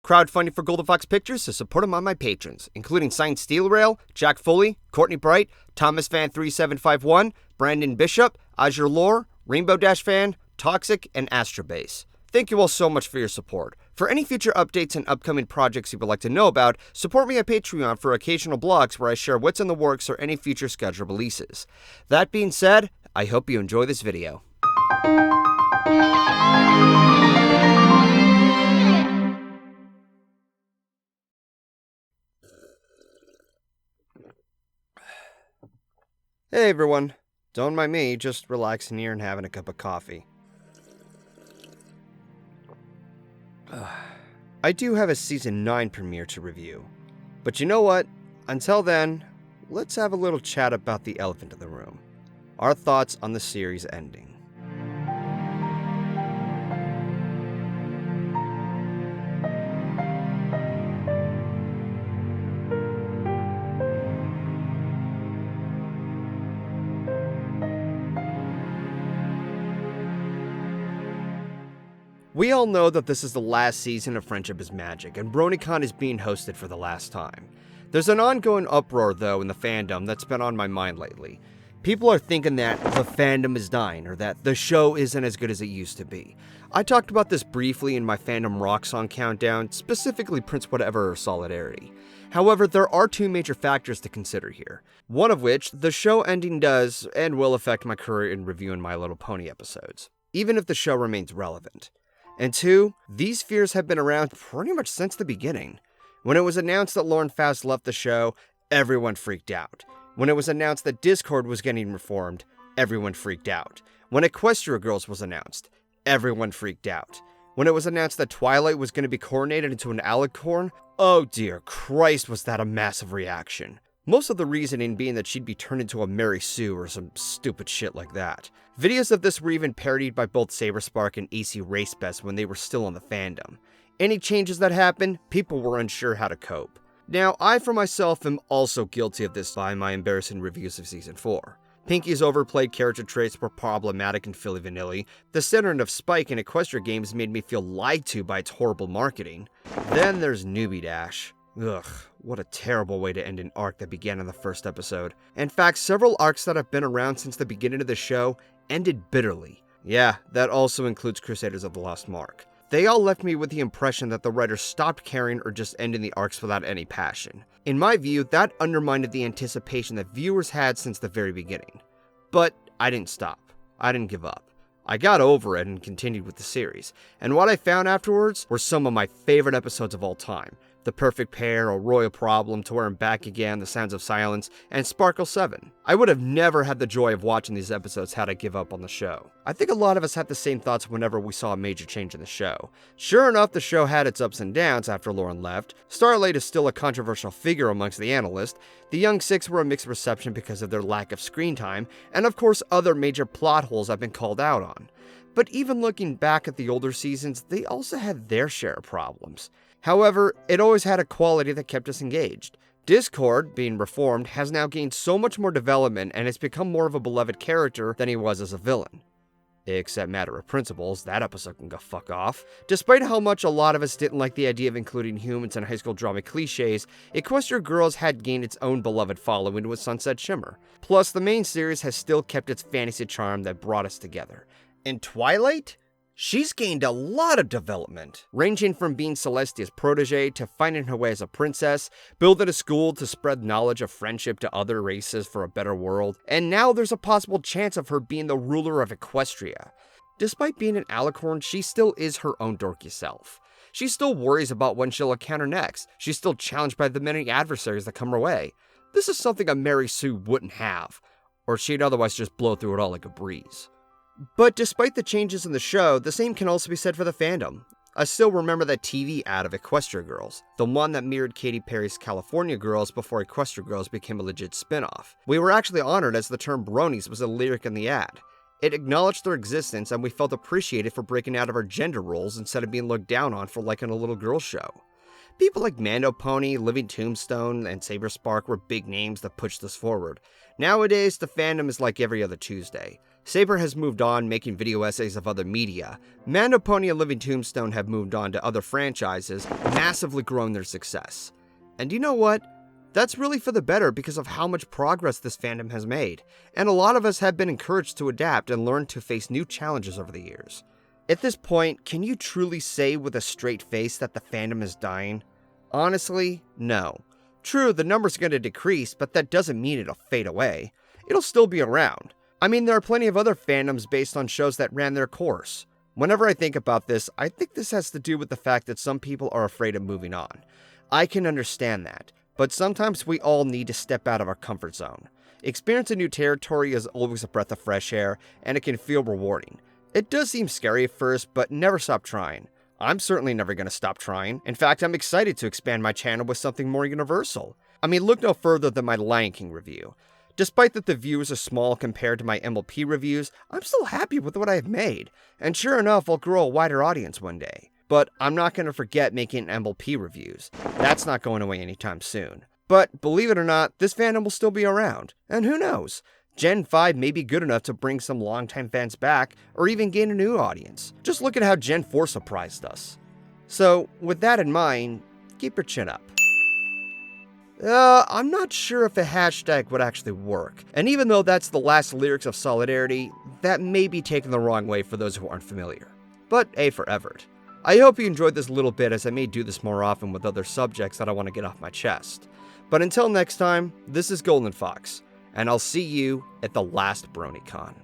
Crowdfunding for GoldenFox Pictures to support them on my patrons, including Signed Steel Rail, Jack Foley, Courtney Bright, Thomas Fan 3751, Brandon Bishop, Azure Lore, Rainbow Dash Fan, Toxic, and Astrobase. Thank you all so much for your support. For any future updates and upcoming projects you would like to know about, support me on Patreon for occasional blogs where I share what's in the works or any future scheduled releases. That being said, I hope you enjoy this video. Hey everyone, don't mind me, just relaxing here and having a cup of coffee. I do have a Season 9 premiere to review, but you know what? Until then, let's have a little chat about the elephant in the room. Our thoughts on the series ending. We all know that this is the last season of Friendship is Magic, and BronyCon is being hosted for the last time. There's an ongoing uproar, though, in the fandom that's been on my mind lately. People are thinking that the fandom is dying, or that the show isn't as good as it used to be. I talked about this briefly in my Fandom Rock Song Countdown, specifically Prince Whatever or Solidarity. However, there are two major factors to consider here. One of which, the show ending does, and will affect my career in reviewing My Little Pony episodes, even if the show remains relevant. And two, these fears have been around pretty much since the beginning. When it was announced that Lauren Faust left the show, everyone freaked out. When it was announced that Discord was getting reformed, everyone freaked out. When Equestria Girls was announced, everyone freaked out. When it was announced that Twilight was going to be coronated into an alicorn, oh dear Christ, was that a massive reaction. Most of the reasoning being that she'd be turned into a Mary Sue or some stupid shit like that. Videos of this were even parodied by both Saberspark and AC Racebest when they were still on the fandom. Any changes that happened, people were unsure how to cope. Now, I for myself am also guilty of this by my embarrassing reviews of Season 4. Pinky's overplayed character traits were problematic and Philly Vanilli. The centering of Spike in Equestria games made me feel lied to by its horrible marketing. Then there's Newbie Dash. Ugh, what a terrible way to end an arc that began in the first episode. In fact, several arcs that have been around since the beginning of the show ended bitterly. Yeah, that also includes Crusaders of the Lost Mark. They all left me with the impression that the writers stopped caring or just ending the arcs without any passion. In my view, that undermined the anticipation that viewers had since the very beginning. But I didn't stop. I didn't give up. I got over it and continued with the series, and what I found afterwards were some of my favorite episodes of all time. The Perfect Pair, A Royal Problem, To Where I'm Back Again, The Sounds of Silence, and Sparkle 7. I would have never had the joy of watching these episodes had I give up on the show. I think a lot of us had the same thoughts whenever we saw a major change in the show. Sure enough, the show had its ups and downs after Lauren left. Starlight is still a controversial figure amongst the analysts. The Young Six were a mixed reception because of their lack of screen time, and of course other major plot holes I've been called out on. But even looking back at the older seasons, they also had their share of problems. However, it always had a quality that kept us engaged. Discord, being reformed, has now gained so much more development and has become more of a beloved character than he was as a villain. Except matter of principles, that episode can go fuck off. Despite how much a lot of us didn't like the idea of including humans in high school drama cliches, Equestria Girls had gained its own beloved following with Sunset Shimmer. Plus, the main series has still kept its fantasy charm that brought us together. In Twilight? She's gained a lot of development, ranging from being Celestia's protege to finding her way as a princess, building a school to spread knowledge of friendship to other races for a better world, and now there's a possible chance of her being the ruler of Equestria. Despite being an alicorn, she still is her own dorky self. She still worries about when she'll encounter next. She's still challenged by the many adversaries that come her way. This is something a Mary Sue wouldn't have, or she'd otherwise just blow through it all like a breeze. But despite the changes in the show, the same can also be said for the fandom. I still remember that TV ad of Equestria Girls, the one that mirrored Katy Perry's California Girls before Equestria Girls became a legit spin-off. We were actually honored as the term bronies was a lyric in the ad. It acknowledged their existence and we felt appreciated for breaking out of our gender roles instead of being looked down on for liking a little girl show. People like Mando Pony, Living Tombstone, and Saberspark were big names that pushed this forward. Nowadays, the fandom is like every other Tuesday. Saber has moved on, making video essays of other media. Mando Pony and Living Tombstone have moved on to other franchises, massively growing their success. And you know what? That's really for the better because of how much progress this fandom has made, and a lot of us have been encouraged to adapt and learn to face new challenges over the years. At this point, can you truly say with a straight face that the fandom is dying? Honestly, no. True, the numbers are going to decrease, but that doesn't mean it'll fade away. It'll still be around. I mean, there are plenty of other fandoms based on shows that ran their course. Whenever I think about this, I think this has to do with the fact that some people are afraid of moving on. I can understand that. But sometimes we all need to step out of our comfort zone. Experiencing new territory is always a breath of fresh air, and it can feel rewarding. It does seem scary at first, but never stop trying. I'm certainly never going to stop trying. In fact, I'm excited to expand my channel with something more universal. I mean, look no further than my Lion King review. Despite that the views are small compared to my MLP reviews, I'm still happy with what I have made. And sure enough, I'll grow a wider audience one day. But I'm not going to forget making MLP reviews. That's not going away anytime soon. But believe it or not, this fandom will still be around. And who knows? Gen 5 may be good enough to bring some longtime fans back, or even gain a new audience. Just look at how Gen 4 surprised us. So, with that in mind, keep your chin up. I'm not sure if a hashtag would actually work. And even though that's the last lyrics of Solidarity, that may be taken the wrong way for those who aren't familiar. But A for effort. I hope you enjoyed this little bit, as I may do this more often with other subjects that I want to get off my chest. But until next time, this is GoldenFox, and I'll see you at the last BronyCon.